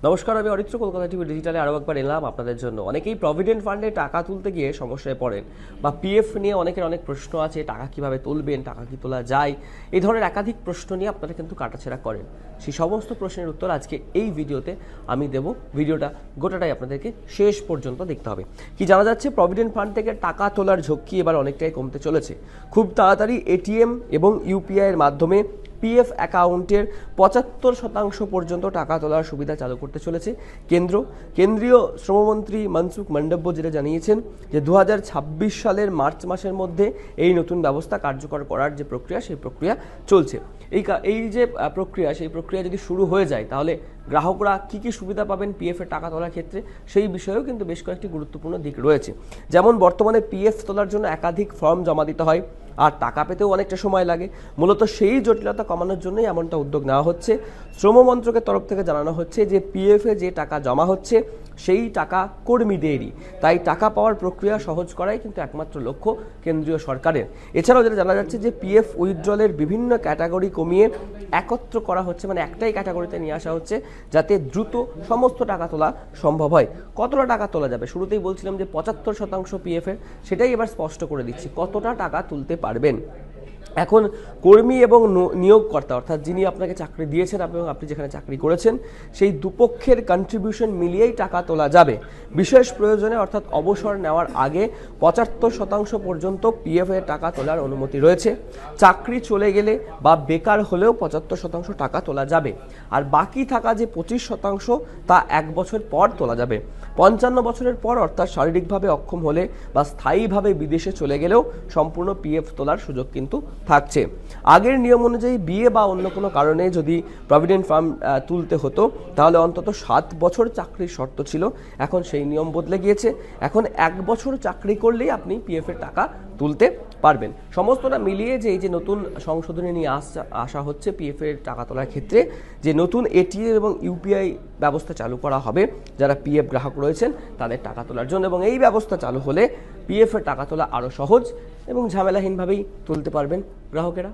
নমস্কার, আমি অরিত্র। কলকাতা টিভি ডিজিটালে আরও একবার এলাম আপনাদের জন্য। অনেকেই প্রভিডেন্ট ফান্ডে টাকা তুলতে গিয়ে সমস্যায় পড়েন, বা পিএফ নিয়ে অনেকের অনেক প্রশ্ন আছে। টাকা কিভাবে তুলবেন, টাকা কি তোলা যায়, এই ধরনের একাধিক প্রশ্ন নিয়ে আপনারা কিন্তু কাটাছেড়া করেন। সেই সমস্ত প্রশ্নের উত্তর আজকে এই ভিডিওতে আমি দেব। ভিডিওটা গোটাটাই আপনাদেরকে শেষ পর্যন্ত দেখতে হবে। কি জানা যাচ্ছে, প্রভিডেন্ট ফান্ড থেকে টাকা তোলার ঝক্কি এবার অনেকটাই কমতে চলেছে। খুব তাড়াতাড়ি এটিএম এবং ইউপিআই এর মাধ্যমে পিএফ অ্যাকাউন্টের ৭৫% পর্যন্ত টাকা তোলার সুবিধা চালু করতে চলেছে কেন্দ্রীয় শ্রমমন্ত্রী মনসুখ মান্ডব্য যেটা জানিয়েছেন যে ২০২৬ সালের মার্চ মাসের মধ্যে এই নতুন ব্যবস্থা কার্যকর করার যে প্রক্রিয়া, সেই প্রক্রিয়া চলছে। এই যে প্রক্রিয়া, সেই প্রক্রিয়া যদি শুরু হয়ে যায়, তাহলে গ্রাহকরা কী কী সুবিধা পাবেন পিএফ এর টাকা তোলার ক্ষেত্রে, সেই বিষয়েও কিন্তু বেশ কয়েকটি গুরুত্বপূর্ণ দিক রয়েছে। যেমন বর্তমানে পিএফ তোলার জন্য একাধিক ফর্ম জমা দিতে হয়, আর টাকা পেতেও অনেকটা সময় লাগে। মূলত সেই জটিলতা কমানোর জন্যই এমনটা উদ্যোগ নেওয়া হচ্ছে। শ্রম মন্ত্রকের তরফ থেকে জানানো হচ্ছে যে পিএফে যে টাকা জমা হচ্ছে, সেই টাকা কর্মীদেরই, তাই টাকা পাওয়ার প্রক্রিয়া সহজ করাই কিন্তু একমাত্র লক্ষ্য কেন্দ্রীয় সরকারের। এছাড়াও যেটা জানা যাচ্ছে যে পিএফ উইথড্রলের বিভিন্ন ক্যাটাগরি কমিয়ে একত্র করা হচ্ছে, মানে একটাই ক্যাটাগরিতে নিয়ে আসা হচ্ছে, যাতে দ্রুত সমস্ত টাকা তোলা সম্ভব হয়। কতটা টাকা তোলা যাবে, শুরুতেই বলছিলাম যে ৭৫% পিএফের, সেটাই এবার স্পষ্ট করে দিচ্ছি কতটা টাকা তুলতে পারবেন। এখন কর্মী এবং নিয়োগকর্তা, অর্থাৎ যিনি আপনাকে চাকরি দিয়েছেন এবং আপনি যেখানে চাকরি করেছেন, সেই দুপক্ষের কন্ট্রিবিউশন মিলিয়েই টাকা তোলা যাবে। বিশেষ প্রয়োজনে, অর্থাৎ অবসর নেওয়ার আগে ৭৫% পর্যন্ত পিএফ এর টাকা তোলার অনুমতি রয়েছে। চাকরি চলে গেলে বা বেকার হলেও ৭৫% টাকা তোলা যাবে। আর বাকি থাকা যে ২৫%, তা ১ বছর পর তোলা যাবে। ৫৫ বছরের পর, অর্থাৎ শারীরিকভাবে অক্ষম হলে বা স্থায়ীভাবে বিদেশে চলে গেলেও সম্পূর্ণ পিএফ তোলার সুযোগ কিন্তু থাকছে। আগের নিয়ম অনুযায়ী বিয়ে বা অন্য কোনো কারণে যদি প্রভিডেন্ট ফান্ড তুলতে হতো, তাহলে অন্তত ৭ বছর চাকরির শর্ত ছিল। এখন সেই নিয়ম বদলে গিয়েছে। এখন ১ বছর চাকরি করলেই আপনি পিএফ এর টাকা তুলতে পারবেন। সমস্তটা মিলিয়ে যে এই যে নতুন সংশোধনী নিয়ে আসা হচ্ছে পিএফ এর টাকা তোলার ক্ষেত্রে, যে নতুন এটিএম এবং ইউপিআই ব্যবস্থা চালু করা হবে যারা পিএফ গ্রাহক রয়েছেন তাদের টাকা তোলার জন্য, এবং এই ব্যবস্থা চালু হলে পিএফ এর টাকা তোলা আরও সহজ এবং ঝামেলাহীনভাবেই তুলতে পারবেন গ্রাহকেরা।